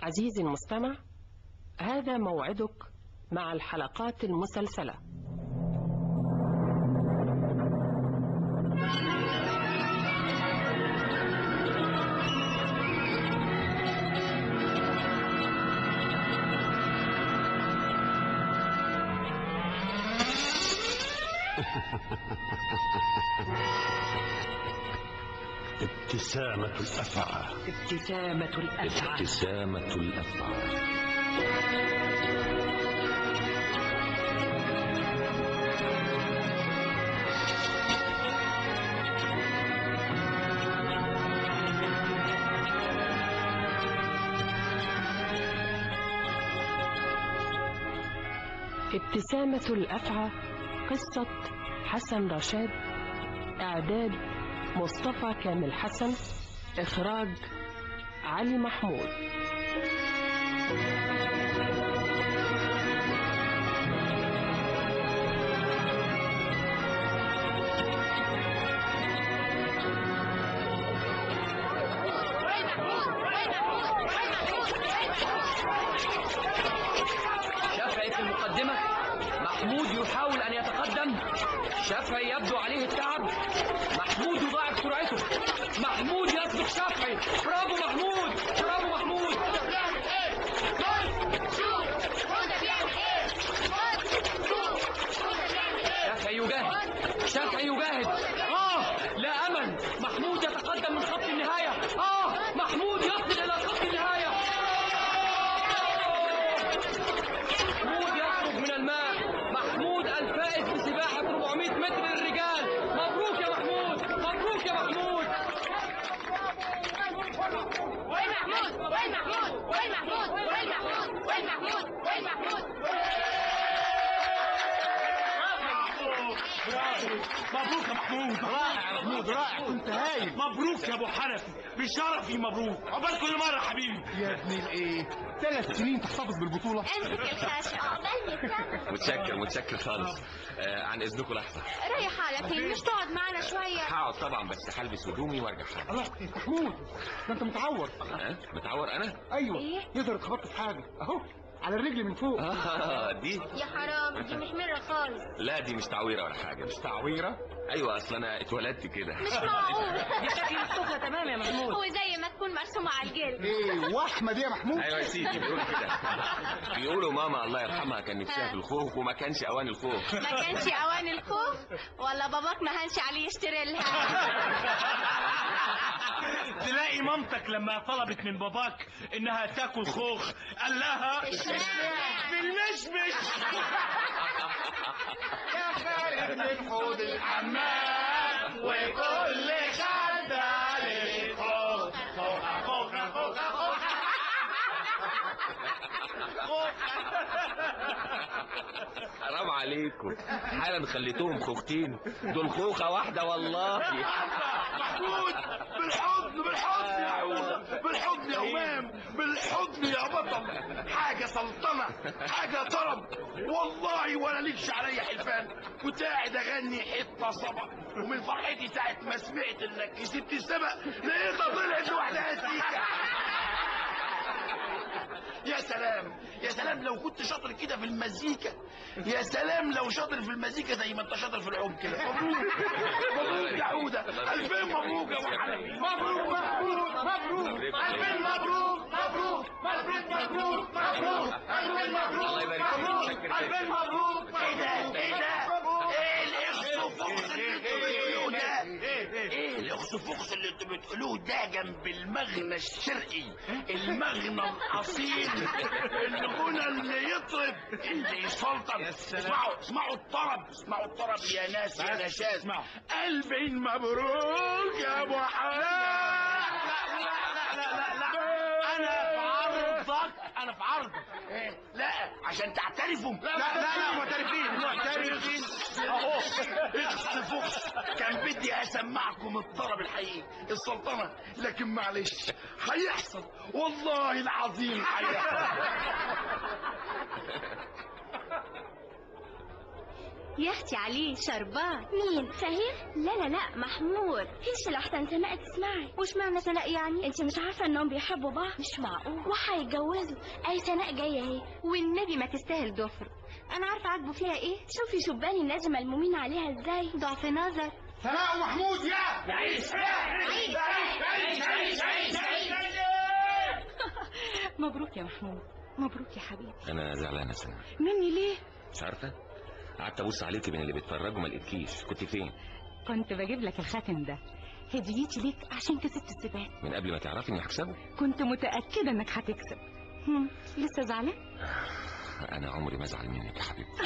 عزيزي المستمع، هذا موعدك مع الحلقات المسلسلة. ابتسامة الأفعى. ابتسامة الأفعى. ابتسامة الأفعى. ابتسامة الأفعى، قصة حسن رشاد، إعداد مصطفى كامل حسن، إخراج علي محمود. شافعي في المقدمة. محمود يحاول أن يتقدم. شافعي يبدو عليه التعب. محمود يضاعف سرعته. محمود يسبق شافعي. برافو محمود، برافو محمود. شافعي يجاهد، شافعي يجاهد. لا أمل. محمود يتقدم من خط النهاية. محمود يصل إلى خط النهاية. محمود يخرج من الماء. محمود الفائز بسباحة 400 متر للرجال. مبروك يا محمود، مبروك يا محمود. وين محمود؟ وين محمود؟ وين محمود؟ وين محمود؟ وين محمود؟ وين محمود؟ مبروك يا محمود. رائع يا محمود، رائع، كنت هايل. مبروك يا ابو حنفي، بشرفي مبروك. عقبال كل مره حبيبي. يا ابني الايه، 3 سنين تحتفظ بالبطوله. امسك الكاش عقبال متشكر متشكر خالص. عن اذنكم لحظه. رايح على فين؟ مش تقعد معنا شويه؟ هقعد طبعا، بس هلبس هدومي وارجع حالا. الله يا محمود، ده انت متعور. متعور انا؟ ايوه. إيه؟ يقدر اتخبطت في حاجه اهو على الرجل من فوق. دي يا حرام، دي مش مرة خالص. لا دي مش تعويره ولا حاجه. مش تعويره؟ ايوه، اصل انا اتولدت كده. مش معقول. دي شكل السفرة تمام يا محمود. وزي ما تكون مرسومة على الجلد. ايه واحمد يا محمود. ايوه يا سيدي، بيقولوا كده. بيقولوا ماما الله يرحمها كان نفسها في الخوخ وما كانش اوان الخوخ. ما كانش اوان الخوخ ولا باباك ما هنش عليه يشتري لها؟ تلاقي مامتك لما طلبت من باباك انها تاكل خوخ قال لها بالمشمش. يا خارج من حوض الحمام وكل خد عليه خوخ خوخ خوخ خوخ خوخ. حرام عليكم، حالا خليتوهم خوختين. دول خوخه واحده والله. محمود بالحضن بالحضن يا عودة، بالحضن يا همام، بالحضن يا بطل. حاجة سلطنة، حاجة طرب والله، ولا ليكش عليا حلفان. كنت قاعد اغني حتة صبا ومن فرحتي ساعة ما سمعت انك كسبت السبق لقيتها طلعت لوحدها سيكة. يا سلام يا سلام لو كنت شاطر كده في المزيكا. يا سلام لو شاطر في المزيكا زي ما انت شاطر في العوم كده. مبروك مبروك يا عودة، 2000 مبروك يا ابو حنفي. مبروك مبروك مبروك 2000 مبروك مبروك مبروك مبروك مبروك 2000 مبروك. الله يبارك فيك. 2000 مبروك. ايه ده ايه ده ايه الاخصفوخس اللي انتوا بتقولوه ده؟ ايه الاخصفوخس اللي انتوا بتقولوه ده جنب المغنى الشرقي، المغنى الاصيل، الغنى اللي يطرب اللي يسلطن. اسمعوا اسمعوا الطرب، اسمعوا الطرب يا ناس يا نشاز. 1000 مبروك يا ابو حنان. انا في عرضك. لا عشان تعترفوا. لا معترفين معترفين اهو. اخصفوخس كان بدي اسمعكم الطرب الحقيقي السلطنه، لكن معلش هيحصل والله العظيم هيحصل. يا اختي عليه شربان. مين فهيم؟ لا لا لا محمود. فيش الاحسن سناء تسمعي. وش معنى سناء يعني؟ انت مش عارفه انهم بيحبوا بعض؟ مش معقول. وهيتجوزوا. اي سناء جايه اهي والنبي ما تستاهل ضفر. انا عارفه عاجبه فيها ايه. شوفي شبان الناس ملمومين عليها ازاي. ضعف نظر. سناء ومحمود يا عيش عيش عيش عيش عيش عيش. مبروك يا محمود. مبروك يا حبيبي. انا زعلان يا سناء. مني ليه؟ مش عارفه، قعدت ابص عليكي من اللي بيتفرجوا ما لقيتكيش. كنت فين؟ كنت بجيب لك الخاتم ده هديتي ليك عشان كسبت السباق. من قبل ما تعرفي اني هكسبه؟ كنت متأكدة انك هتكسب. لسه زعلان؟ انا عمري ما ازعل منك يا حبيبتي.